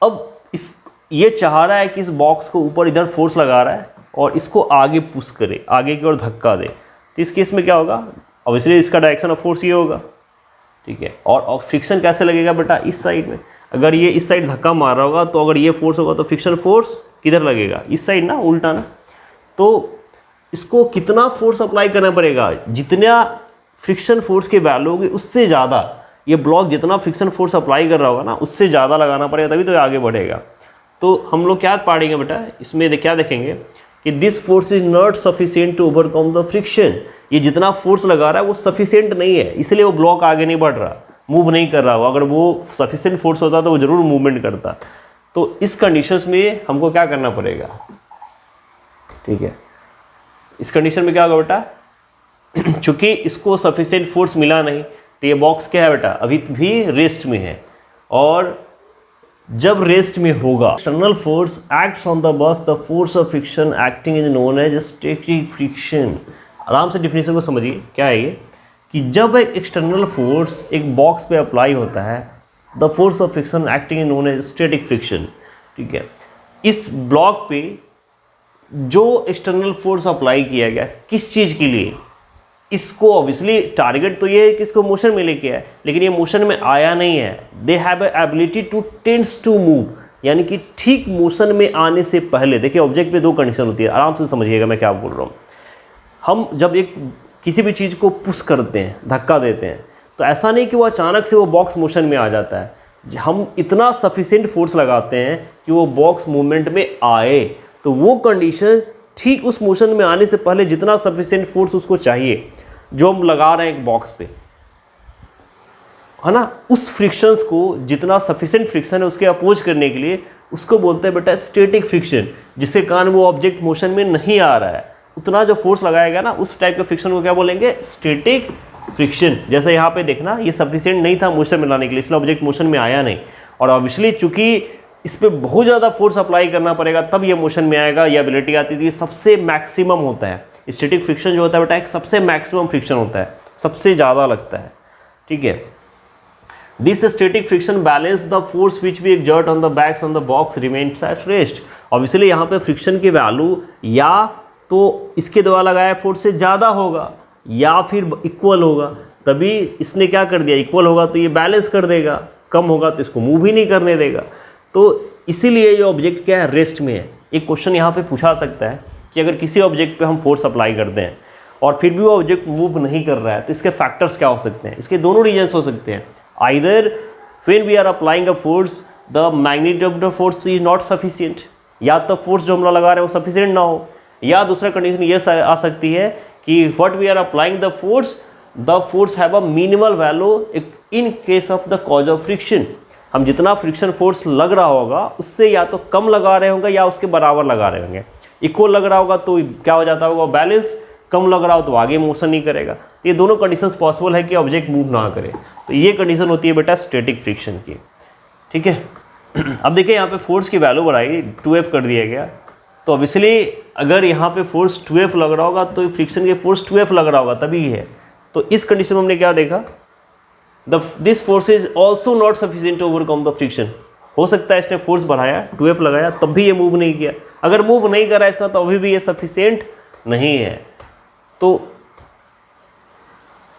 अब ये चाह रहा है कि इस बॉक्स को ऊपर इधर फोर्स लगा रहा है और इसको आगे पुश करे, आगे की ओर धक्का दे। तो इस केस में क्या होगा, ऑब्वियसली इसका डायरेक्शन ऑफ फोर्स ये होगा, ठीक है। और फ्रिक्शन कैसे लगेगा बेटा, इस साइड में। अगर ये इस साइड धक्का मार रहा होगा तो अगर ये फोर्स होगा तो फ्रिक्शन फोर्स किधर लगेगा, इस साइड ना, उल्टा ना। तो इसको कितना फोर्स अप्लाई करना पड़ेगा, जितना फ्रिक्शन फोर्स की वैल्यू होगी उससे ज़्यादा, ये ब्लॉक जितना फ्रिक्शन फोर्स अप्लाई कर रहा होगा ना उससे ज़्यादा लगाना पड़ेगा, तभी तो ये आगे बढ़ेगा। तो हम लोग क्या पढ़ेंगे बेटा इसमें, क्या देखेंगे कि this force is not sufficient to overcome the friction. ये जितना फोर्स लगा रहा है वो सफिशिएंट नहीं है, इसलिए वो ब्लॉक आगे नहीं बढ़ रहा, मूव नहीं कर रहा हो। अगर वो सफिशिएंट फोर्स होता तो वो जरूर मूवमेंट करता। तो इस कंडीशंस में हमको क्या करना पड़ेगा, ठीक है। इस कंडीशन में क्या होगा बेटा, चूंकि इसको सफिशिएंट फोर्स मिला नहीं तो ये बॉक्स क्या है बेटा, अभी भी रेस्ट में है। और जब रेस्ट में होगा, external force acts on the box, the force of friction acting is known as static friction. आराम से डिफिनेशन को समझिए, क्या है ये कि जब एक एक्सटर्नल फोर्स एक बॉक्स पे अप्लाई होता है, the force of friction acting is known as static friction, ठीक है। इस ब्लॉक पे जो एक्सटर्नल फोर्स अप्लाई किया गया किस चीज़ के लिए, इसको ऑब्वियसली टारगेट तो ये है कि इसको मोशन में लेके आए, लेकिन ये मोशन में आया नहीं है। They have ability to tends to move, यानी कि ठीक मोशन में आने से पहले। देखिए ऑब्जेक्ट पे दो कंडीशन होती है, आराम से समझिएगा मैं क्या बोल रहा हूँ। हम जब एक किसी भी चीज़ को पुश करते हैं, धक्का देते हैं, तो ऐसा नहीं कि वो अचानक से वो बॉक्स मोशन में आ जाता है। हम इतना सफिशिएंट फोर्स लगाते हैं कि वो बॉक्स मूवमेंट में आए, तो वो कंडीशन ठीक उस मोशन में आने से पहले जितना सफिशिएंट फोर्स उसको चाहिए जो हम लगा रहे हैं एक बॉक्स पे, है ना, उस फ्रिक्शंस को जितना सफिशिएंट फ्रिक्शन है उसके अपोज करने के लिए उसको बोलते हैं बेटा स्टैटिक फ्रिक्शन, जिसके कारण वो ऑब्जेक्ट मोशन में नहीं आ रहा है। उतना जो फोर्स लगाएगा ना उस टाइप के फ्रिक्शन को क्या बोलेंगे, स्टैटिक फ्रिक्शन। जैसे यहाँ पे देखना, ये सफिशिएंट नहीं था मोशन में लाने के लिए, इसलिए ऑब्जेक्ट मोशन में आया नहीं। और ऑब्वियसली चूंकि इस पर बहुत ज़्यादा फोर्स अप्लाई करना पड़ेगा तब ये मोशन में आएगा, ये एबिलिटी आती थी। सबसे मैक्सिमम होता है स्टैटिक फ्रिक्शन जो होता है बेटा, एक सबसे मैक्सिमम फ्रिक्शन होता है, सबसे ज़्यादा लगता है, ठीक है। This static friction balance the force which we exert on the backs on the box remains at rest. Obviously यहाँ पे फ्रिक्शन की वैल्यू या तो इसके द्वारा लगाया फोर्स से ज़्यादा होगा या फिर इक्वल होगा, तभी इसने क्या कर दिया, इक्वल होगा तो ये बैलेंस कर देगा, कम होगा तो इसको मूव ही नहीं करने देगा। तो इसीलिए ये ऑब्जेक्ट क्या है, रेस्ट में है। एक क्वेश्चन यहाँ पे पूछा सकता है कि अगर किसी ऑब्जेक्ट पे हम फोर्स अप्लाई करते हैं और फिर भी वो ऑब्जेक्ट मूव नहीं कर रहा है तो इसके फैक्टर्स क्या हो सकते हैं। इसके दोनों रीजन्स हो सकते हैं, either when we are applying a force the magnitude of the force is not sufficient, या तो फोर्स जो हम लगा रहे हैं वो सफिशिएंट ना हो, या दूसरा कंडीशन ये आ सकती है कि what we are applying the force have a minimal value in case of the cause of friction. हम जितना फ्रिक्शन फोर्स लग रहा होगा उससे या तो कम लगा रहे होंगे या उसके बराबर लगा रहे होंगे। इक्वल लग रहा होगा तो क्या हो जाता होगा, बैलेंस। कम लग रहा हो तो आगे मोशन नहीं करेगा। तो ये दोनों कंडीशंस पॉसिबल है कि ऑब्जेक्ट मूव ना करे, तो ये कंडीशन होती है बेटा स्टैटिक फ्रिक्शन की, ठीक है। अब देखिए यहाँ पे फोर्स की वैल्यू बढ़ाई, 2F कर दिया गया, तो ऑब्वियसली अगर यहाँ पे फोर्स 2F लग रहा होगा तो फ्रिक्शन के फोर्स 2F लग रहा होगा तभी है। तो इस कंडीशन में हमने क्या देखा, this force is also not sufficient to overcome the friction. हो सकता है इसने फोर्स बढ़ाया, 2F लगाया, तब भी ये मूव नहीं किया। अगर मूव नहीं करा इसका तो अभी भी ये सफिशिएंट नहीं है। तो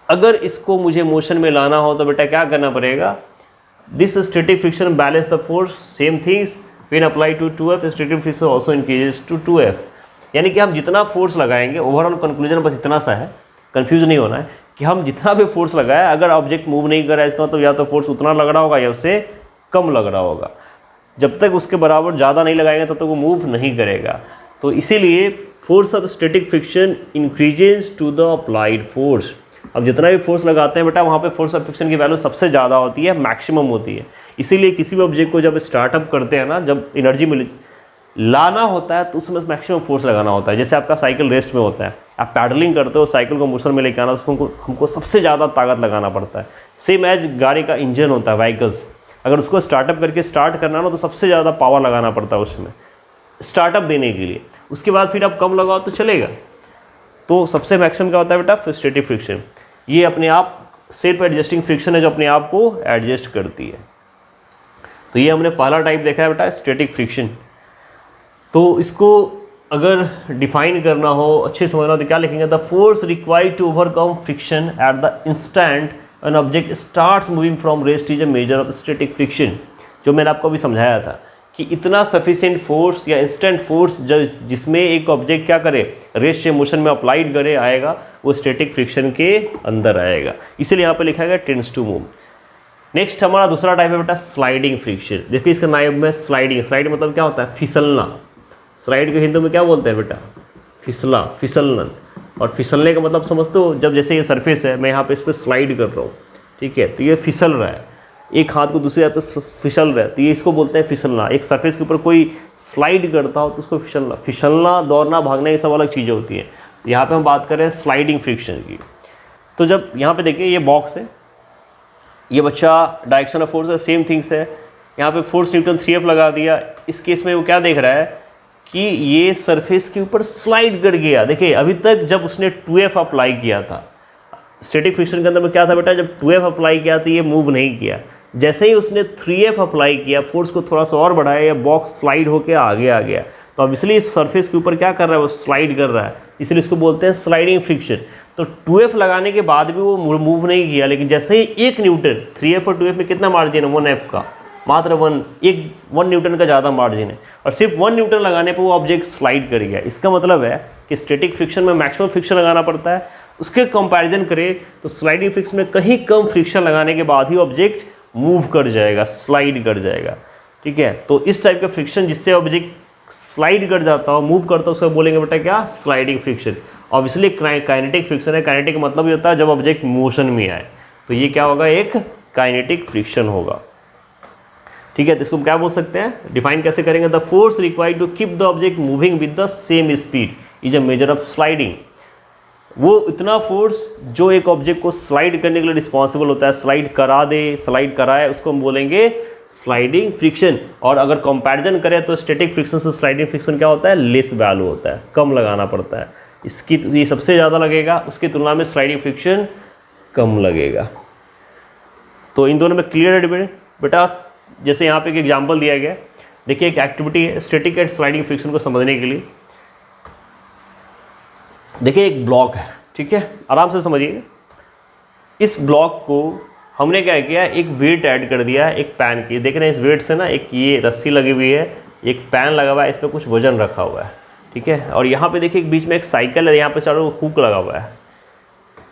अगर इसको मुझे मोशन में लाना हो तो बेटा क्या करना पड़ेगा, this static friction balance the force, same things when apply to 2F static friction also increases to 2F। यानी कि हम जितना फोर्स लगाएंगे, ओवरऑल कंक्लूजन बस इतना सा है, कंफ्यूज नहीं होना है कि हम जितना भी फोर्स लगाया अगर ऑब्जेक्ट मूव नहीं कर रहा है इसका मतलब या तो फोर्स उतना लग रहा होगा या उससे कम लग रहा होगा। जब तक उसके बराबर ज़्यादा नहीं लगाएंगे तब तक वो मूव नहीं करेगा। तो इसीलिए force of static friction increases to the applied force. अब जितना भी फोर्स लगाते हैं बेटा वहाँ पे फोर्स ऑफ फ्रिक्शन की वैल्यू सबसे ज़्यादा होती है, मैक्सिमम होती है। इसीलिए किसी भी ऑब्जेक्ट को जब स्टार्टअप करते हैं ना, जब एनर्जी मिल लाना होता है तो उसमें मैक्सिमम फोर्स लगाना होता है। जैसे आपका साइकिल रेस्ट में होता है, आप पैडलिंग करते हो, साइकिल को मोशन में लेके आना, उसको हमको सबसे ज़्यादा ताकत लगाना पड़ता है। सेम एज गाड़ी का इंजन होता है, व्हीकल्स, अगर उसको स्टार्टअप करके स्टार्ट करना ना तो सबसे ज़्यादा पावर लगाना पड़ता है उसमें स्टार्टअप देने के लिए। उसके बाद फिर आप कम लगाओ तो चलेगा। तो सबसे मैक्सिमम क्या होता है बेटा, स्टैटिक फ्रिक्शन। ये अपने आप सेल्फ एडजस्टिंग फ्रिक्शन है जो अपने आप को एडजस्ट करती है। तो ये हमने पहला टाइप देखा है बेटा, स्टैटिक फ्रिक्शन। तो इसको अगर डिफाइन करना हो, अच्छे समझना हो तो क्या लिखेंगे, the force required to overcome friction at the instant an object starts moving from rest is a measure of static friction. जो मैंने आपको अभी समझाया था कि इतना सफिशिएंट फोर्स या इंस्टेंट फोर्स जिसमें एक ऑब्जेक्ट क्या करे, रेस्ट से मोशन में अप्लाइड करे आएगा, वो स्टैटिक फ्रिक्शन के अंदर आएगा। इसीलिए यहाँ पे लिखा गया टेंड्स टू मूव। नेक्स्ट हमारा दूसरा टाइप है बेटा स्लाइडिंग फ्रिक्शन। देखिए इसका नाम है स्लाइडिंग। स्लाइड मतलब क्या होता है, फिसलना। स्लाइड को हिंदी में क्या बोलते हैं बेटा, फिसला, फिसलना। और फिसलने का मतलब समझते हो, जब जैसे ये सरफेस है, मैं यहाँ पे इस पर स्लाइड कर रहा हूँ, ठीक है, तो ये फिसल रहा है, एक हाथ को दूसरे हाथ पे फिसल रहा है, तो ये इसको बोलते हैं फिसलना। एक सरफेस के ऊपर कोई स्लाइड करता हो तो उसको फिसलना। फिसलना, दौड़ना, भागना, ये सब अलग चीज़ें होती हैं। यहाँ पे हम बात कर रहे हैं स्लाइडिंग फ्रिक्शन की। तो जब यहाँ पे देखिए ये बॉक्स है, ये बच्चा डायरेक्शन ऑफ फोर्स है, सेम थिंग्स है। यहाँ पे फोर्स न्यूटन 3F लगा दिया। इस केस में वो क्या देख रहा है कि ये सरफेस के ऊपर स्लाइड कर गया। देखिए अभी तक जब उसने 2F अप्लाई किया था, स्टैटिक फ्रिक्शन के अंदर में क्या था बेटा, जब 2F अप्लाई किया तो ये मूव नहीं किया। जैसे ही उसने 3F अप्लाई किया, फोर्स को थोड़ा सा और बढ़ाया, या बॉक्स स्लाइड होकर आगे आ गया। तो अब इसलिए इस सरफेस के ऊपर क्या कर रहा है, वो स्लाइड कर रहा है, इसलिए इसको बोलते हैं स्लाइडिंग फ्रिक्शन। तो 2F लगाने के बाद भी वो मूव नहीं किया, लेकिन जैसे ही 1 न्यूटन, 3F और 2F में कितना मार्जिन है, 1F का, मात्र 1 न्यूटन का ज़्यादा मार्जिन है, और सिर्फ 1 न्यूटन लगाने पर वो ऑब्जेक्ट स्लाइड कर गया। इसका मतलब है कि स्टैटिक फ्रिक्शन में मैक्सिमम फ्रिक्शन लगाना पड़ता है। उसके कंपैरिजन करें तो स्लाइडिंग फ्रिक्शन में कहीं कम फ्रिक्शन लगाने के बाद ही ऑब्जेक्ट मूव कर जाएगा, स्लाइड कर जाएगा, ठीक है। तो इस टाइप का फ्रिक्शन जिससे ऑब्जेक्ट स्लाइड कर जाता हो, मूव करता हो, उसको बोलेंगे बेटा क्या, sliding friction. Obviously kinetic friction है। काइनेटिक मतलब ये होता है जब ऑब्जेक्ट मोशन में आए, तो ये क्या होगा, एक काइनेटिक फ्रिक्शन होगा, ठीक है। तो इसको क्या बोल सकते हैं, डिफाइन कैसे करेंगे, the force required to keep the object moving with the same speed is a measure of sliding. वो इतना फोर्स जो एक ऑब्जेक्ट को स्लाइड करने के लिए रिस्पॉन्सिबल होता है, स्लाइड करा दे, स्लाइड कराए, उसको हम बोलेंगे स्लाइडिंग फ्रिक्शन। और अगर कंपैरिजन करें तो स्टैटिक फ्रिक्शन से स्लाइडिंग फ्रिक्शन क्या होता है, लेस वैल्यू होता है, कम लगाना पड़ता है। इसकी ये सबसे ज़्यादा लगेगा, उसकी तुलना में स्लाइडिंग फ्रिक्शन कम लगेगा। तो इन दोनों में क्लियर है बेटा। जैसे यहाँ पे एक एग्जाम्पल दिया गया, देखिए एक एक्टिविटी है स्टैटिक एंड स्लाइडिंग फ्रिक्शन को समझने के लिए। देखिए एक ब्लॉक है, ठीक है, आराम से समझिए। इस ब्लॉक को हमने क्या किया, एक वेट ऐड कर दिया है, एक पैन की। देख रहे हैं इस वेट से ना, एक ये रस्सी लगी हुई है, एक पैन लगा हुआ है, इस पर कुछ वजन रखा हुआ है, ठीक है। और यहाँ पे देखिए बीच में एक साइकिल है, यहाँ पे चारों हुक लगा हुआ है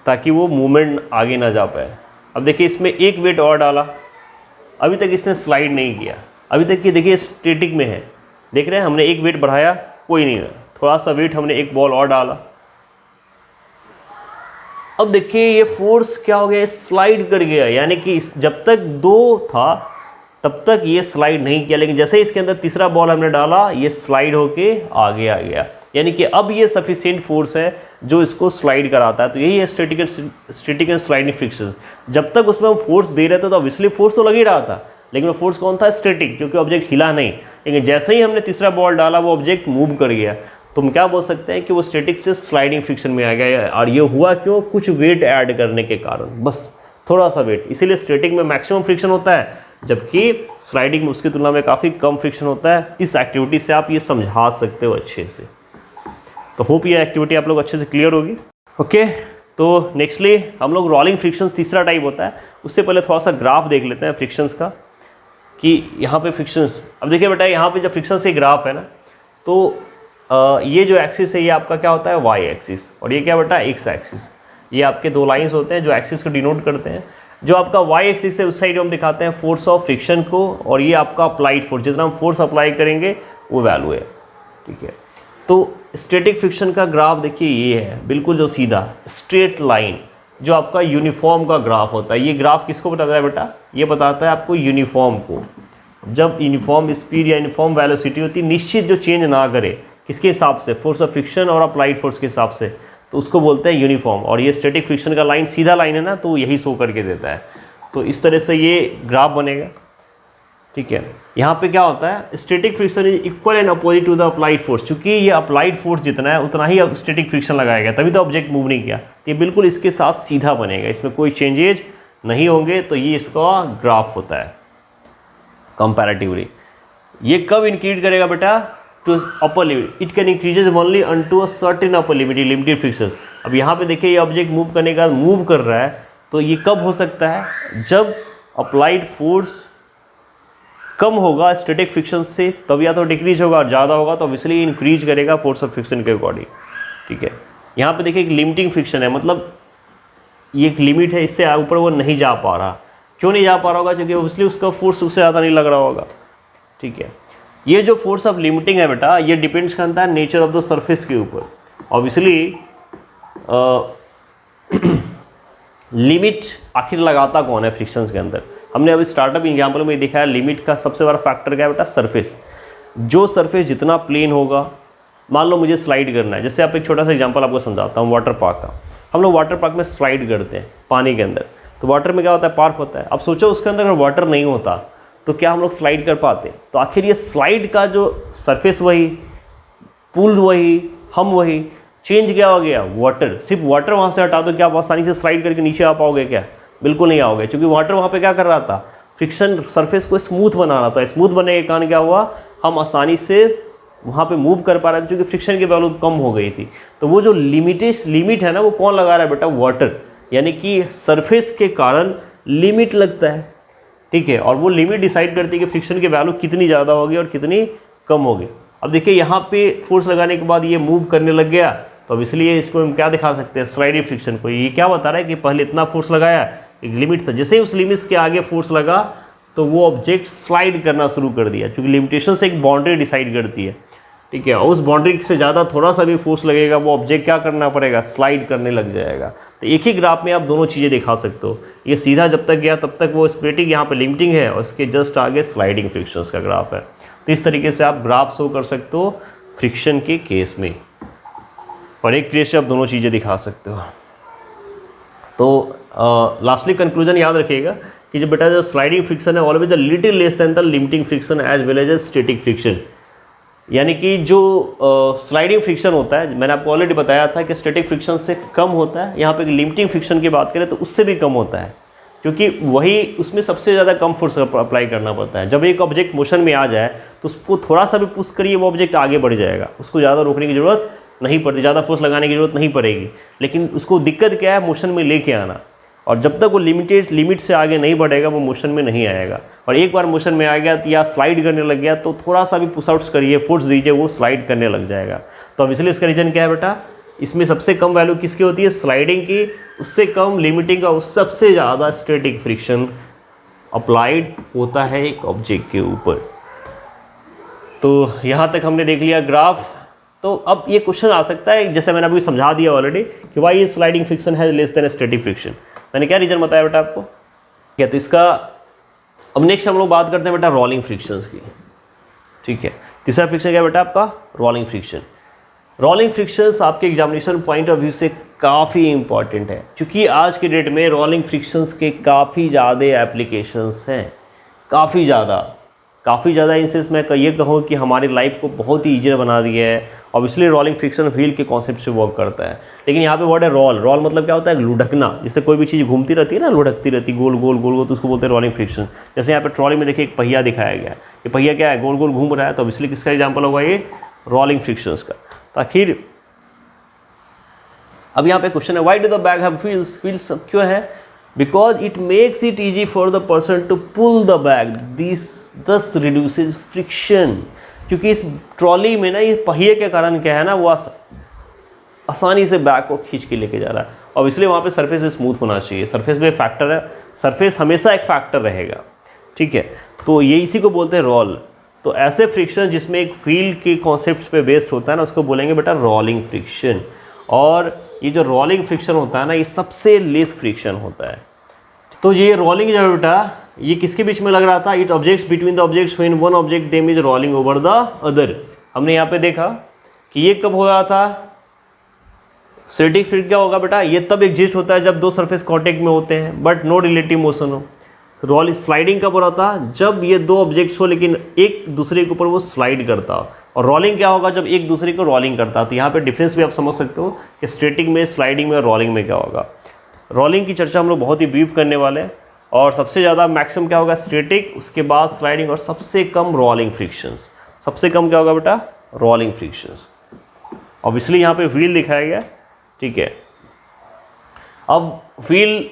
ताकि वो मूवमेंट आगे ना जा पाए। अब देखिए इसमें एक वेट और डाला, अभी तक इसने स्लाइड नहीं किया, अभी तक ये देखिए स्टैटिक में है। देख रहे हैं, हमने एक वेट बढ़ाया, कोई नहीं है, थोड़ा सा वेट हमने एक बॉल और डाला, अब देखिए ये फोर्स क्या हो गया, स्लाइड कर गया। यानी कि जब तक 2 था तब तक ये स्लाइड नहीं किया, लेकिन जैसे इसके अंदर तीसरा बॉल हमने डाला, ये स्लाइड होके आगे आ गया। यानी कि अब ये सफिशिएंट फोर्स है जो इसको स्लाइड कराता है। तो यही है स्टैटिक एंड स्लाइडिंग फ्रिक्शन। जब तक उसमें हम फोर्स दे रहे थे तो ऑब्वियसली फोर्स तो लग ही रहा था, लेकिन वो फोर्स कौन था, स्टैटिक, क्योंकि ऑब्जेक्ट हिला नहीं। लेकिन जैसे ही हमने तीसरा बॉल डाला, वो ऑब्जेक्ट मूव कर गया। तो हम क्या बोल सकते हैं कि वो स्टैटिक से स्लाइडिंग फ्रिक्शन में आ गया। और ये हुआ क्यों, कुछ वेट ऐड करने के कारण, बस थोड़ा सा वेट। इसीलिए स्टैटिक में मैक्सिमम फ्रिक्शन होता है, जबकि स्लाइडिंग में उसकी तुलना में काफ़ी कम फ्रिक्शन होता है। इस एक्टिविटी से आप ये समझा सकते हो अच्छे से। तो होप ये एक्टिविटी आप लोग अच्छे से क्लियर होगी। ओके, तो नेक्स्टली हम लोग रोलिंग फ्रिक्शंस तीसरा टाइप होता है। उससे पहले थोड़ा सा ग्राफ देख लेते हैं फ्रिक्शंस का, कि यहाँ पे फ्रिक्शंस, अब देखिए बेटा यहाँ पे जब फ्रिक्शन से ग्राफ है ना, तो ये जो एक्सिस है ये आपका क्या होता है, वाई एक्सिस, और ये क्या बेटा, एक्स एक्सिस। ये आपके 2 लाइंस होते हैं जो एक्सिस को डिनोट करते हैं। जो आपका वाई एक्सिस है उस साइड हम दिखाते हैं फोर्स ऑफ फ्रिक्शन को, और ये आपका अप्लाइड फोर्स, जितना हम फोर्स अप्लाई करेंगे वो वैल्यू है, ठीक है। तो स्टैटिक फ्रिक्शन का ग्राफ देखिए ये है, बिल्कुल जो सीधा स्ट्रेट लाइन, जो आपका यूनिफॉर्म का ग्राफ होता है। ये ग्राफ किसको बताता है बेटा, ये बताता है आपको यूनिफॉर्म को। जब यूनिफॉर्म स्पीड या यूनिफॉर्म वेलोसिटी होती है, निश्चित जो चेंज ना करे, किसके हिसाब से, फोर्स ऑफ फ्रिक्शन और अप्लाइड फोर्स के हिसाब से, तो उसको बोलते हैं यूनिफॉर्म। और ये स्टैटिक फ्रिक्शन का लाइन सीधा लाइन है ना, तो यही शो करके देता है। तो इस तरह से ये ग्राफ बनेगा, ठीक है। यहाँ पे क्या होता है, static friction is equal and opposite to the applied force. चूंकि ये अप्लाइड फोर्स जितना है उतना ही स्टैटिक फ्रिक्शन लगाया गया, तभी तो ऑब्जेक्ट मूव नहीं किया, तो ये बिल्कुल इसके साथ सीधा बनेगा, इसमें कोई चेंजेज नहीं होंगे। तो ये इसका ग्राफ होता है कंपैरेटिवली। ये कब इंक्रीज करेगा बेटा, to upper limit, it can increases only un to a certain upper limit, limited friction. अब यहाँ पे देखिए ये ऑब्जेक्ट मूव करने का मूव कर रहा है, तो ये कब हो सकता है, जब अप्लाइड फोर्स कम होगा स्टैटिक फ्रिक्शन से, तब या तो डिक्रीज होगा, और ज़्यादा होगा तो ऑब्वियसली इंक्रीज करेगा फोर्स ऑफ फ्रिक्शन के अकॉर्डिंग, ठीक है। यहाँ पे देखिए एक लिमिटिंग फ्रिक्शन है, मतलब ये एक लिमिट है, इससे ऊपर वो नहीं जा पा रहा। क्यों नहीं जा पा रहा होगा, क्योंकि ऑब्वियसली उसका फोर्स उससे ज़्यादा नहीं लग रहा होगा, ठीक है। ये जो फोर्स ऑफ लिमिटिंग है बेटा, ये डिपेंड्स करता है नेचर ऑफ द सरफेस के ऊपर। ऑब्वियसली लिमिट आखिर लगाता कौन है फ्रिक्शंस के अंदर, हमने अभी स्टार्टअप एग्जाम्पल में देखा है, लिमिट का सबसे बड़ा फैक्टर क्या है बेटा, सरफेस। जो सरफेस जितना प्लेन होगा, मान लो मुझे स्लाइड करना है, जैसे आप एक छोटा सा एग्जांपल आपको समझाता हूँ वाटर पार्क का। हम लोग वाटर पार्क में स्लाइड करते हैं पानी के अंदर, तो वाटर में क्या होता है, पार्क होता है। अब सोचो उसके अंदर अगर वाटर नहीं होता तो क्या हम लोग स्लाइड कर पाते। तो आखिर ये स्लाइड का जो सरफेस वही, पूल वही, हम वही, चेंज क्या हो गया, वाटर। सिर्फ वाटर वहाँ से हटा दो, क्या आप आसानी से स्लाइड करके नीचे आ पाओगे क्या, बिल्कुल नहीं आओगे, क्योंकि वाटर वहाँ पे क्या कर रहा था, फ्रिक्शन सरफेस को स्मूथ बना रहा था। स्मूथ बनने के कारण क्या हुआ, हम आसानी से वहाँ पे मूव कर पा रहे थे, क्योंकि फ्रिक्शन की वैल्यू कम हो गई थी। तो वो जो लिमिट है ना, वो कौन लगा रहा है बेटा, वाटर, यानी कि सरफेस के कारण लिमिट लगता है, ठीक है। और वो लिमिट डिसाइड करती है कि फ्रिक्शन की वैल्यू कितनी ज़्यादा होगी और कितनी कम होगी। अब देखिए यहाँ पे फोर्स लगाने के बाद ये मूव करने लग गया, तो अब इसलिए इसको हम क्या दिखा सकते हैं, स्लाइडिंग फ्रिक्शन को। ये क्या बता रहा है कि पहले इतना फोर्स लगाया, एक लिमिट था, जैसे ही उस लिमिट के आगे फोर्स लगा तो वो ऑब्जेक्ट स्लाइड करना शुरू कर दिया, क्योंकि लिमिटेशन से एक बाउंड्री डिसाइड करती है, ठीक है। और उस बाउंड्री से ज़्यादा थोड़ा सा भी फोर्स लगेगा, वो ऑब्जेक्ट क्या करना पड़ेगा, स्लाइड करने लग जाएगा। तो एक ही ग्राफ में आप दोनों चीज़ें दिखा सकते हो। ये सीधा जब तक गया तब तक वो स्प्लिटिंग यहाँ पे लिमिटिंग है, और इसके जस्ट आगे स्लाइडिंग फ्रिक्शंस का ग्राफ है। तो इस तरीके से आप ग्राफ शो कर सकते हो फ्रिक्शन के केस में, और एक केस से आप दोनों चीज़ें दिखा सकते हो। तो लास्टली कंक्लूजन याद रखिएगा कि जो बेटा जो स्लाइडिंग फ्रिक्शन है always a little less than the limiting friction as well as static friction. यानी कि जो स्लाइडिंग फ्रिक्शन होता है, मैंने आपको ऑलरेडी बताया था कि स्टैटिक फ्रिक्शन से कम होता है। यहाँ पे लिमिटिंग फ्रिक्शन की बात करें तो उससे भी कम होता है, क्योंकि वही उसमें सबसे ज़्यादा कम फोर्स अप्लाई करना पड़ता है। जब एक ऑब्जेक्ट मोशन में आ जाए तो उसको थोड़ा सा भी पुश करिए, वो ऑब्जेक्ट आगे बढ़ जाएगा, उसको ज़्यादा रोकने की ज़रूरत नहीं पड़ती, ज़्यादा फोर्स लगाने की ज़रूरत नहीं पड़ेगी। लेकिन उसको दिक्कत क्या है, मोशन में लेके आना, और जब तक वो लिमिट से आगे नहीं बढ़ेगा वो मोशन में नहीं आएगा। और एक बार मोशन में आ गया या स्लाइड करने लग गया तो थोड़ा सा भी पुश आउट्स करिए, फोर्स दीजिए, वो स्लाइड करने लग जाएगा। तो अब इसलिए इसका रीज़न क्या है बेटा, इसमें सबसे कम वैल्यू किसकी होती है, स्लाइडिंग की, उससे कम लिमिटिंग का, उस सबसे ज़्यादा स्टैटिक फ्रिक्शन अप्लाइड होता है एक ऑब्जेक्ट के ऊपर। तो यहाँ तक हमने देख लिया ग्राफ। तो अब ये क्वेश्चन आ सकता है, जैसे मैंने अभी समझा दिया ऑलरेडी, कि why is sliding friction has less than static friction. मैंने क्या रीजन बताया बेटा आपको, क्या तो इसका। अब नेक्स्ट हम लोग बात करते हैं बेटा रोलिंग फ्रिक्शंस की, ठीक है। तीसरा फ्रिक्शन क्या बेटा आपका, रोलिंग फ्रिक्शन। रोलिंग फ्रिक्शंस आपके एग्जामिनेशन पॉइंट ऑफ व्यू से काफ़ी इंपॉर्टेंट है, क्योंकि आज के डेट में रोलिंग फ्रिक्शंस के काफ़ी ज़्यादा एप्लीकेशंस हैं, काफ़ी ज़्यादा इन सेंस मैं ये कहूँ कि हमारी लाइफ को बहुत ही ईजियर बना दिया है। ऑब्वियसली रोलिंग फ्रिक्शन व्हील के कॉन्सेप्ट से वर्क करता है, लेकिन यहाँ पे वर्ड है रोल मतलब क्या होता है, लुढ़कना। जैसे कोई भी चीज़ घूमती रहती है ना, लुढ़कती रहती है गोल गोल, तो उसको बोलते हैं रोलिंग फ्रिक्शन। जैसे यहाँ पे ट्रॉली में देखिए एक पहिया दिखाया गया है, ये पहिया क्या है, गोल गोल घूम रहा है, तो ऑब्वियसली किसका एग्जाम्पल होगा, ये रोलिंग फ्रिक्शंस का। तो आखिर अब यहाँ पे क्वेश्चन है, why do the bag have wheels. Wheels क्यों है, because it makes it easy for the person to pull the bag, this thus reduces friction. क्योंकि इस ट्रॉली में ना ये पहिए के कारण क्या है ना, वो आसानी से बैग को खींच के लेके जा रहा है। और इसलिए वहाँ पे सरफेस स्मूथ होना चाहिए, सरफेस में एक फैक्टर है, सरफेस हमेशा एक फैक्टर रहेगा, ठीक है। तो ये इसी को बोलते हैं रोल। तो ऐसे फ्रिक्शन जिसमें एक व्हील के कॉन्सेप्ट पे बेस्ड होता है ना, उसको बोलेंगे बेटा रोलिंग फ्रिक्शन। और ये जो रोलिंग फ्रिक्शन होता है ना, ये सबसे लेस फ्रिक्शन होता है, तो ये रोलिंग जो है बेटा, ये किसके बीच में लग रहा था? It objects between the objects when one object them is rolling over the other. हमने यहाँ पे देखा कि ये कब हो रहा था? स्टैटिक फ्रिक्शन क्या होगा बेटा? ये तब एग्जिस्ट होता है जब दो सरफेस कांटेक्ट में होते हैं बट नो रिलेटिव मोशन हो। रोल स्लाइडिंग कब हो रहा था? जब ये दो ऑब्जेक्ट्स हो लेकिन एक दूसरे के ऊपर वो स्लाइड करता हो। और रोलिंग क्या होगा? जब एक दूसरे को रोलिंग करता। तो यहाँ पे डिफरेंस भी आप समझ सकते हो कि स्टैटिक में, स्लाइडिंग में और रोलिंग में क्या होगा। रोलिंग की चर्चा हम लोग बहुत ही ब्रीफ करने वाले हैं और सबसे ज़्यादा मैक्सिमम क्या होगा? स्टैटिक, उसके बाद स्लाइडिंग और सबसे कम रोलिंग फ्रिक्शंस। सबसे कम क्या होगा बेटा? Rolling frictions. ऑब्वियसली यहाँ पे व्हील दिखाया गया, ठीक है। अब व्हील,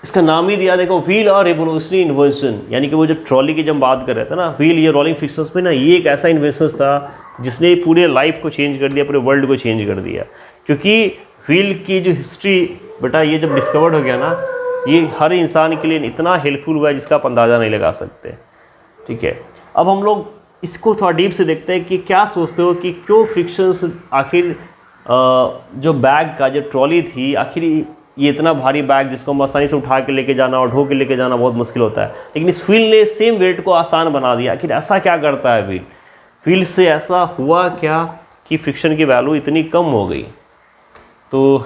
इसका नाम ही दिया देखो, व्हील और रिवोल्यूशनरी इन्वेंशन, यानी कि वो जो ट्रॉली की जब बात कर रहे थे ना, व्हील, ये रोलिंग फ्रिक्शंस पे ना, ये एक ऐसा इन्वेंशन था जिसने पूरे लाइफ को चेंज कर दिया, पूरे वर्ल्ड को चेंज कर दिया। क्योंकि व्हील की जो हिस्ट्री बेटा, ये जब डिस्कवर्ड हो गया ना, ये हर इंसान के लिए इतना हेल्पफुल हुआ है जिसका आप अंदाज़ा नहीं लगा सकते, ठीक है। अब हम लोग इसको थोड़ा डीप से देखते हैं कि क्या सोचते हो कि क्यों फ्रिक्शंस, आखिर जो बैग का, जो ट्रॉली थी, आखिर ये इतना भारी बैग जिसको हम आसानी से उठा के लेके जाना और ढो के लेके जाना बहुत मुश्किल होता है, लेकिन इस व्हील ने सेम वेट को आसान बना दिया। आखिर ऐसा क्या करता है व्हील? व्हील से ऐसा हुआ क्या कि फ्रिक्शन की वैल्यू इतनी कम हो गई? तो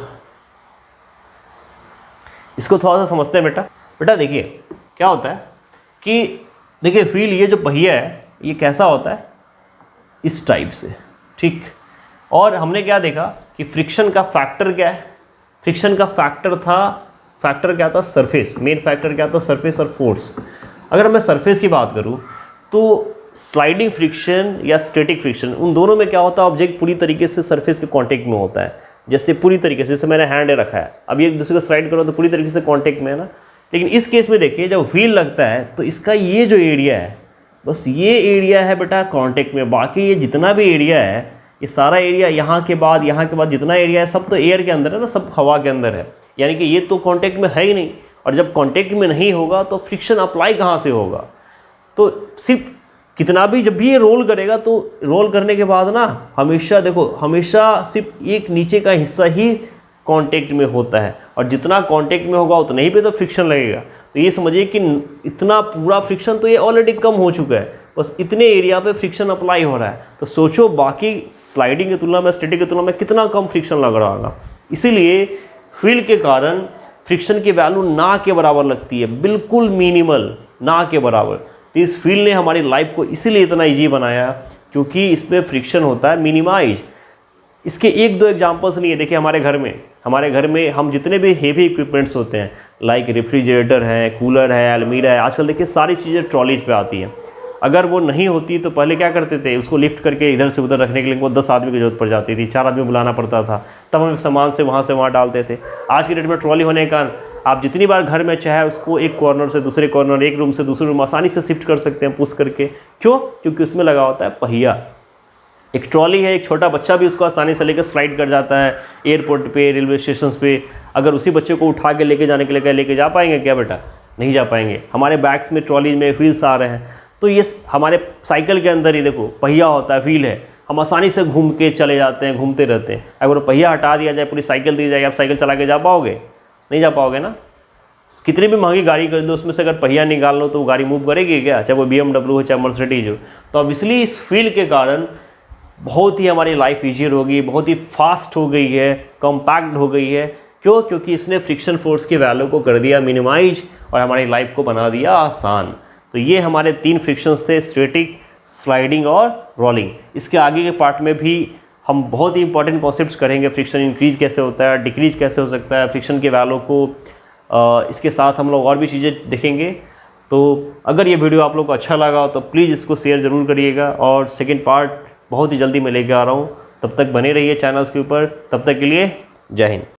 इसको थोड़ा सा समझते हैं बेटा। देखिए क्या होता है कि देखिए व्हील, ये जो पहिया है ये कैसा होता है? इस टाइप से, ठीक। और हमने क्या देखा कि फ्रिक्शन का फैक्टर क्या है? फ्रिक्शन का फैक्टर क्या था? सरफेस। मेन फैक्टर क्या था? सरफेस और फोर्स। अगर मैं सरफेस की बात करूं तो स्लाइडिंग फ्रिक्शन या स्टैटिक फ्रिक्शन, उन दोनों में क्या होता है? ऑब्जेक्ट पूरी तरीके से सरफेस के कांटेक्ट में होता है। जैसे पूरी तरीके से, जैसे मैंने हैंड रखा है, अब एक दूसरे को स्लाइड करो तो पूरी तरीके से कांटेक्ट में है ना। लेकिन इस केस में देखिए, जब व्हील लगता है तो इसका ये जो एरिया है, बस ये एरिया है बेटा कांटेक्ट में। बाकी ये जितना भी एरिया है, ये सारा एरिया, यहाँ के बाद जितना एरिया है, सब तो एयर के अंदर है ना, सब हवा के अंदर है। यानी कि ये तो कांटेक्ट में है ही नहीं। और जब कांटेक्ट में नहीं होगा तो फ्रिक्शन अप्लाई कहाँ से होगा? तो सिर्फ कितना भी, जब भी ये रोल करेगा तो रोल करने के बाद ना, हमेशा देखो, हमेशा सिर्फ एक नीचे का हिस्सा ही कांटेक्ट में होता है, और जितना कांटेक्ट में होगा उतना ही पे तो फ्रिक्शन लगेगा। तो ये समझिए कि इतना पूरा फ्रिक्शन तो ये ऑलरेडी कम हो चुका है, बस इतने एरिया पे फ्रिक्शन अप्लाई हो रहा है। तो सोचो बाकी स्लाइडिंग की तुलना में, स्टैटिक की तुलना में कितना कम फ्रिक्शन लग रहा होगा। इसीलिए व्हील के कारण फ्रिक्शन की वैल्यू ना के बराबर लगती है, बिल्कुल मिनिमल, ना के बराबर। तो इस व्हील ने हमारी लाइफ को इसीलिए इतना ईजी बनाया क्योंकि इसमें फ्रिक्शन होता है मिनिमाइज। इसके एक दो एग्जांपल्स नहीं है। देखिए हमारे घर में हम जितने भी हेवी इक्विपमेंट्स होते हैं, लाइक रेफ्रिजरेटर है, कूलर है, अलमीरा है, आजकल देखिए सारी चीज़ें ट्रॉलीज पे आती हैं। अगर वो नहीं होती तो पहले क्या करते थे? उसको लिफ्ट करके इधर से उधर रखने के लिए वो 10 आदमी की जरूरत पड़ जाती थी, 4 आदमी बुलाना पड़ता था, तब हम सामान से वहाँ डालते थे। आज की डेट में ट्रॉली होने के कारण आप जितनी बार घर में चाहे उसको एक कॉर्नर से दूसरे कॉर्नर, एक रूम से दूसरे रूम आसानी से शिफ्ट कर सकते हैं पुश करके। क्यों? क्योंकि उसमें लगा होता है पहिया। एक ट्रॉली है, एक छोटा बच्चा भी उसको आसानी से लेकर स्लाइड कर जाता है एयरपोर्ट पे, रेलवे स्टेशन पे। अगर उसी बच्चे को उठा के लेके जाने के लिए लेके जा पाएंगे क्या बेटा? नहीं जा पाएंगे। हमारे बैग्स में, ट्रॉली में व्हील्स आ रहे हैं। तो ये हमारे साइकिल के अंदर ही देखो पहिया होता है, व्हील है, हम आसानी से घूम के चले जाते हैं, घूमते रहते हैं। अगर पहिया हटा दिया जाए, पूरी साइकिल दी जाए, आप साइकिल चला के जा पाओगे? नहीं जा पाओगे ना। कितनी भी महंगी गाड़ी कर दो, उसमें से अगर पहिया निकाल लो तो वो गाड़ी मूव करेगी क्या? चाहे वो BMW हो, चाहे मर्सिडीज हो। तो अब इसलिए इस व्हील के कारण बहुत ही हमारी लाइफ ईजियर होगी, बहुत ही फास्ट हो गई है, कॉम्पैक्ट हो गई है। क्यों? क्योंकि इसने फ्रिक्शन फोर्स की वैल्यू को कर दिया मिनिमाइज और हमारी लाइफ को बना दिया आसान। तो ये हमारे 3 फ्रिक्शंस थे, स्टैटिक, स्लाइडिंग और रोलिंग। इसके आगे के पार्ट में भी हम बहुत ही इंपॉर्टेंट कॉन्सेप्ट्स करेंगे। फ्रिक्शन इंक्रीज कैसे होता है, डिक्रीज कैसे हो सकता है, फ्रिक्शन के वैल्यू को, इसके साथ हम लोग और भी चीज़ें देखेंगे। तो अगर ये वीडियो आप लोग को अच्छा लगा तो प्लीज़ इसको शेयर ज़रूर करिएगा, और सेकेंड पार्ट बहुत ही जल्दी मैं लेके आ रहा हूँ। तब तक बने रहिए चैनल्स के ऊपर। तब तक के लिए जय हिंद।